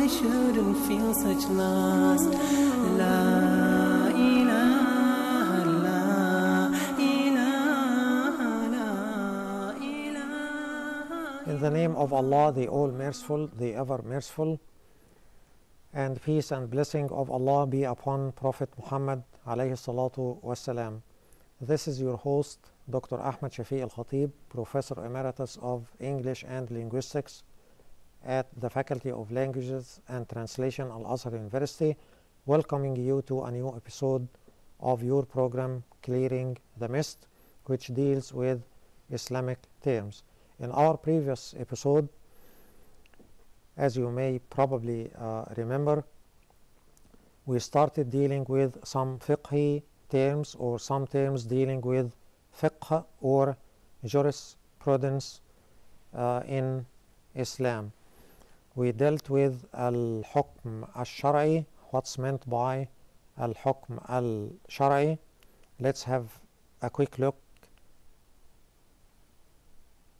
shouldn't feel such loss. La ilaha, la ilaha, la ilaha. In the name of Allah, the All-Merciful, the Ever-Merciful, and peace and blessing of Allah be upon Prophet Muhammad alayhi salatu wassalam. This is your host, Dr. Ahmed Shafik Elkhatib, Professor Emeritus of English and Linguistics at the Faculty of Languages and Translation, Al-Azhar University, welcoming you to a new episode of your program, Clearing the Mist, which deals with Islamic terms. In our previous episode, as you may probably remember, we started dealing with some fiqhi terms or some terms dealing with fiqh or jurisprudence in Islam. We dealt with al-hukm al-shar'i, what's meant by al-hukm al-shar'i. Let's have a quick look,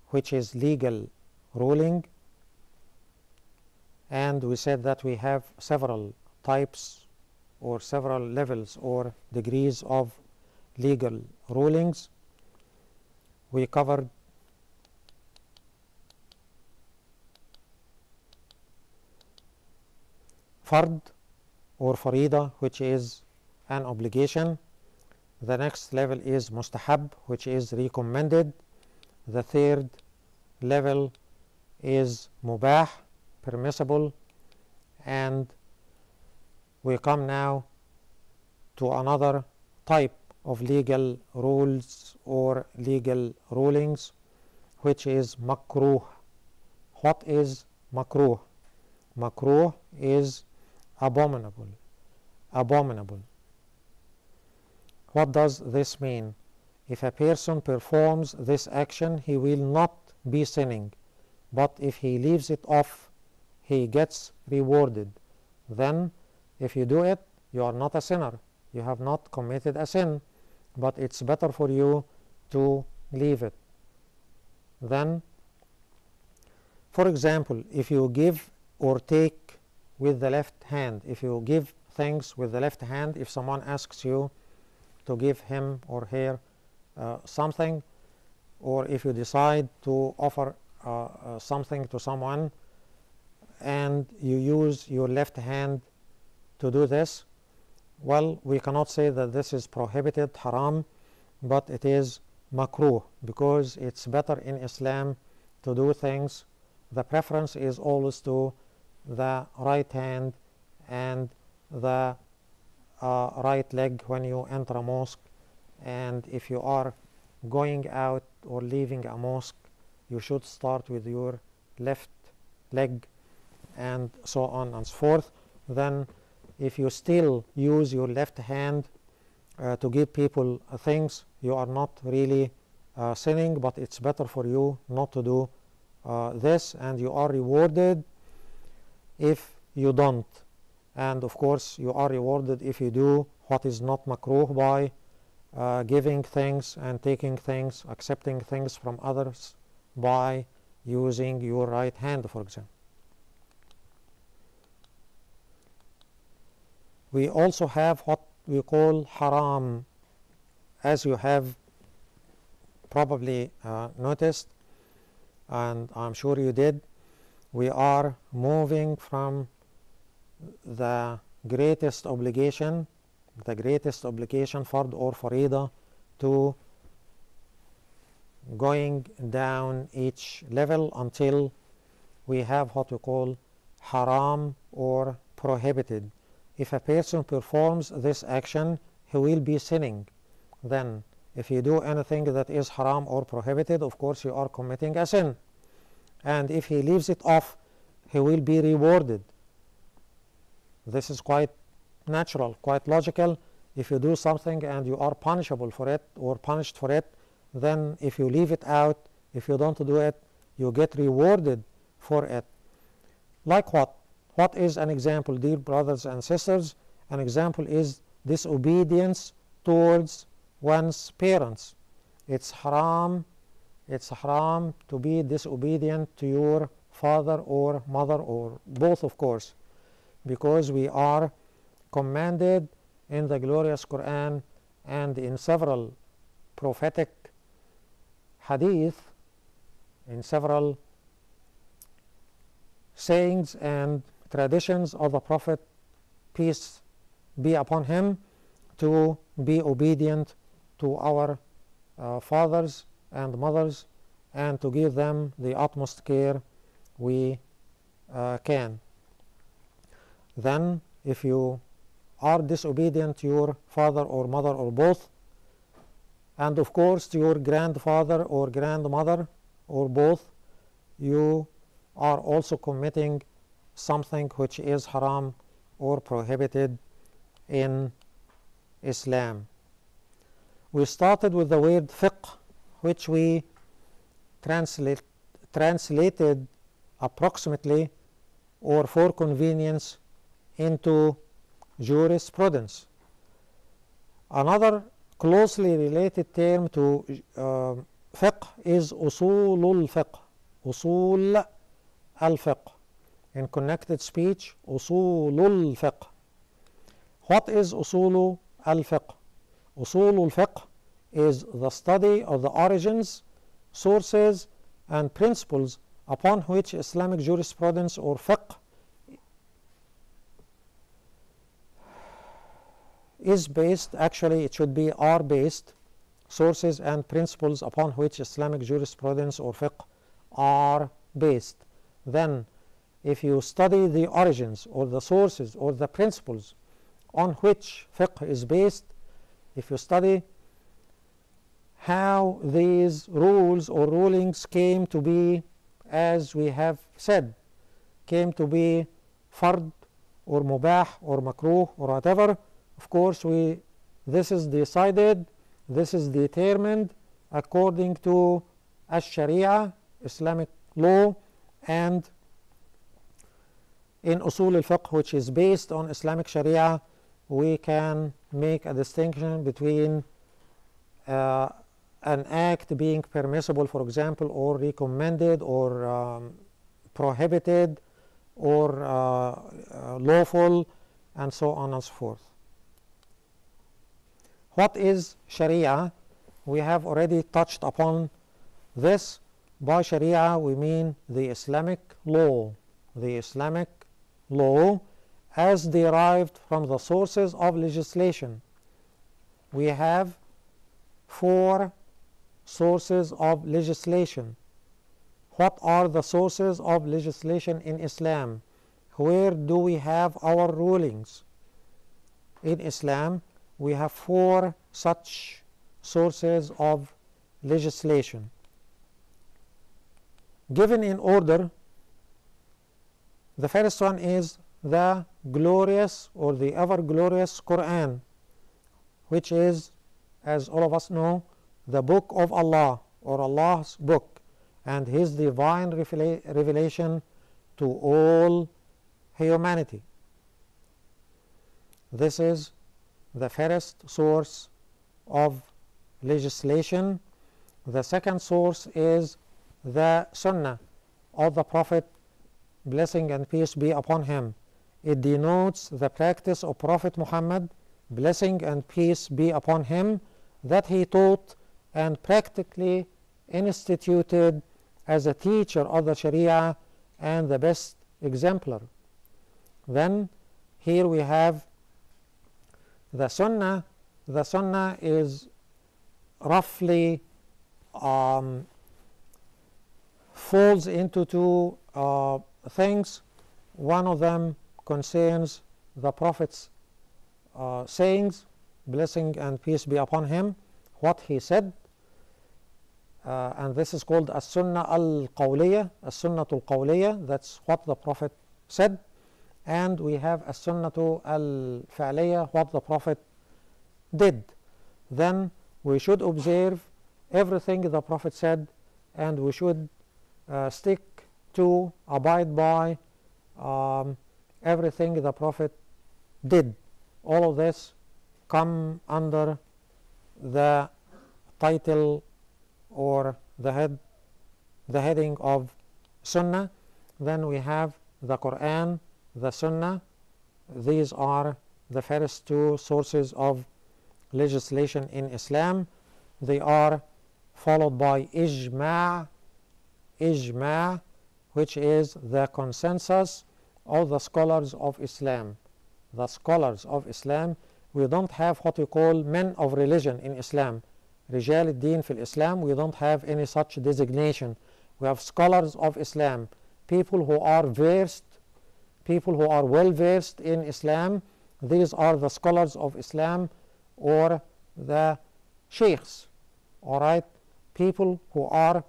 which is legal ruling. And we said that we have several types or several levels or degrees of legal rulings. We covered fard or farida, which is an obligation. The next level is mustahab, which is recommended. The third level is mubah, permissible, and we come now to another type of legal rules or legal rulings, which is makruh. What is makruh? Makruh is abominable. Abominable. What does this mean? If a person performs this action, he will not be sinning, but if he leaves it off, he gets rewarded. Then if you do it, you are not a sinner. You have not committed a sin, but it's better for you to leave it. Then, for example, if you give or take with the left hand, if you give things with the left hand, if someone asks you to give him or her something, or if you decide to offer something to someone and you use your left hand to do this, well, we cannot say that this is prohibited, haram, but it is makruh, because it's better in Islam to do things. The preference is always to the right hand and the right leg when you enter a mosque, and if you are going out or leaving a mosque, you should start with your left leg, and so on and so forth. Then if you still use your left hand to give people things, you are not really sinning, but it's better for you not to do this, and you are rewarded if you don't. And of course you are rewarded if you do what is not makruh by giving things and taking things, accepting things from others by using your right hand, for example. We also have what we call haram. As you have probably noticed, and I'm sure you did, we are moving from the greatest obligation, fard or farida, to going down each level until we have what we call haram or prohibited. If a person performs this action, he will be sinning. Then if you do anything that is haram or prohibited, of course you are committing a sin. And if he leaves it off, he will be rewarded. This is quite natural, quite logical. If you do something and you are punishable for it or punished for it, then if you leave it out, if you don't do it, you get rewarded for it. Like what? What is an example, dear brothers and sisters? An example is disobedience towards one's parents. It's haram to be disobedient to your father or mother, or both, of course. because we are commanded in the glorious Quran and in several prophetic hadith, in several sayings and traditions of the Prophet, peace be upon him, to be obedient to our fathers and mothers and to give them the utmost care we can. Then if you are disobedient to your father or mother or both, and of course to your grandfather or grandmother or both, you are also committing something which is haram or prohibited in Islam. We started with the word fiqh, which we translated approximately or for convenience into jurisprudence. Another closely related term to fiqh is usulul fiqh, usul al-fiqh. In connected speech, usulul fiqh. What is usulu al-fiqh? Usulul fiqh is the study of the origins, sources, and principles upon which Islamic jurisprudence or fiqh is based. Actually, it should be are based, sources and principles upon which Islamic jurisprudence or fiqh are based. Then, if you study the origins or the sources or the principles on which fiqh is based, if you study how these rules or rulings came to be, as we have said, came to be fard or mubah or makruh or whatever, of course this is decided, this is determined according to Sharia, Islamic law, and in usul al-fiqh, which is based on Islamic Sharia, we can make a distinction between an act being permissible, for example, or recommended or prohibited or lawful, and so on and so forth. What is Sharia? We have already touched upon this. By Sharia we mean the Islamic law. The Islamic law as derived from the sources of legislation. We have 4 sources of legislation. What are the sources of legislation in Islam? Where do we have our rulings? In Islam, we have 4 such sources of legislation. Given in order, the first one is the glorious or the ever glorious Quran, which is, as all of us know, the book of Allah or Allah's book and His divine revelation to all humanity. This is the first source of legislation. The second source is the Sunnah of the Prophet, blessing and peace be upon him. It denotes the practice of Prophet Muhammad, blessing and peace be upon him, that he taught and practically instituted as a teacher of the Sharia and the best exemplar. Then here we have the Sunnah. The Sunnah is roughly falls into 2 things. One of them concerns the Prophet's sayings, blessing and peace be upon him, what he said, and this is called as-sunnah al-qawliya, as-sunnatu al-qawliya, that's what the Prophet said. And we have as-sunnatu al-fa'liya, what the Prophet did. Then we should observe everything the Prophet said, and we should stick to, abide by everything the Prophet did. All of this come under the title or the heading of Sunnah. Then we have the Quran, the Sunnah, These are the first two sources of legislation in Islam. They are followed by ijma', which is the consensus of the scholars of Islam. The scholars of Islam, we don't have what we call men of religion in Islam. Rijal al-Din fil Islam, we don't have any such designation. We have scholars of Islam, people who are versed, people who are well versed in Islam. These are the scholars of Islam, or the sheikhs, all right? People who are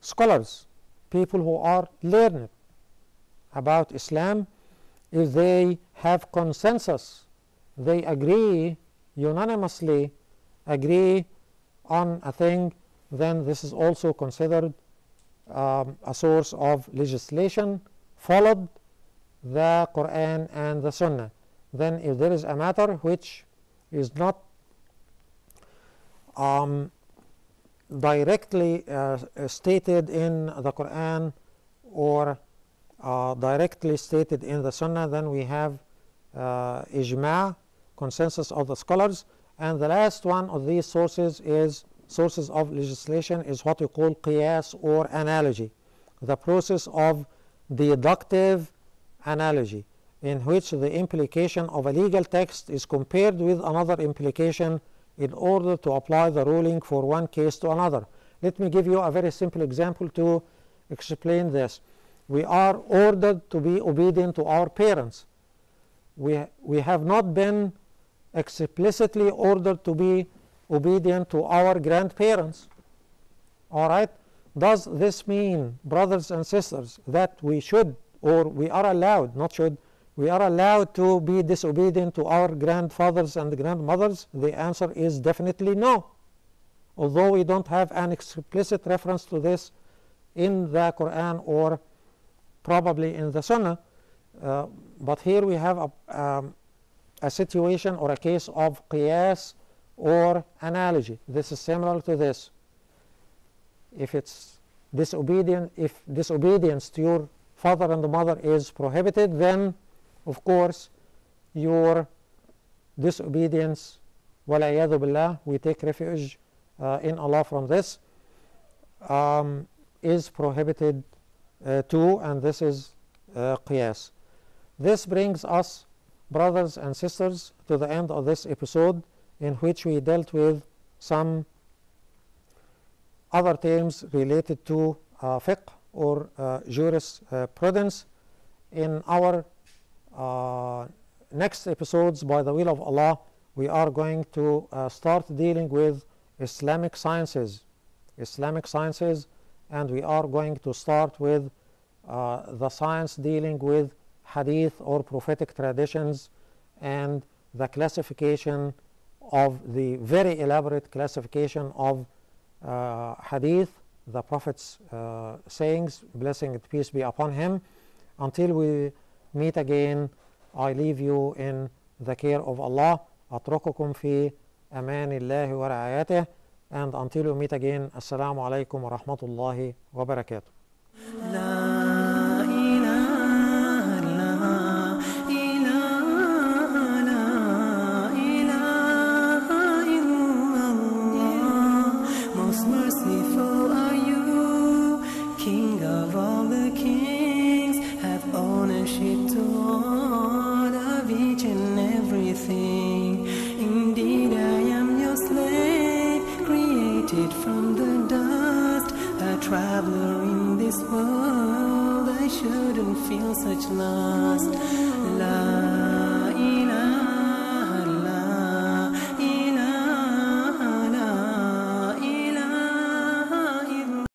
scholars, people who are learned about Islam. If they have consensus, they agree, unanimously agree on a thing, then this is also considered a source of legislation, followed the Quran and the Sunnah. Then if there is a matter which is not directly stated in the Quran or directly stated in the Sunnah, then we have ijma', consensus of the scholars. And the last one of these sources of legislation is what we call qiyas, or analogy, the process of deductive analogy, in which the implication of a legal text is compared with another implication in order to apply the ruling for one case to another. Let me give you a very simple example to explain this. We are ordered to be obedient to our parents. We have not been explicitly ordered to be obedient to our grandparents. All right? Does this mean, brothers and sisters, that we should, or we are allowed, not should, we are allowed to be disobedient to our grandfathers and grandmothers? The answer is definitely no. Although we don't have an explicit reference to this in the Quran or probably in the Sunnah, but here we have a situation or a case of qiyas or analogy. This is similar to this. If it's disobedient, if disobedience to your father and mother is prohibited, then of course your disobedience, wal'iyadhu billah, we take refuge in Allah from this, is prohibited too, and this is qiyas. This brings us, brothers and sisters, to the end of this episode, in which we dealt with some other terms related to fiqh or jurisprudence. In our next episodes, by the will of Allah, we are going to start dealing with Islamic sciences, and we are going to start with the science dealing with hadith or prophetic traditions, and the classification of the very elaborate classification of hadith, the Prophet's sayings, blessing and peace be upon him. Until we meet again, I leave you in the care of Allah. أترككم في أمان الله ورعايته. And until we meet again, Assalamu alaikum wa rahmatullahi wa barakatuh. Merciful are you, King of all the kings, have ownership to all of each and everything. Indeed, I am your slave, created from the dust, a traveler in this world. I shouldn't feel such loss.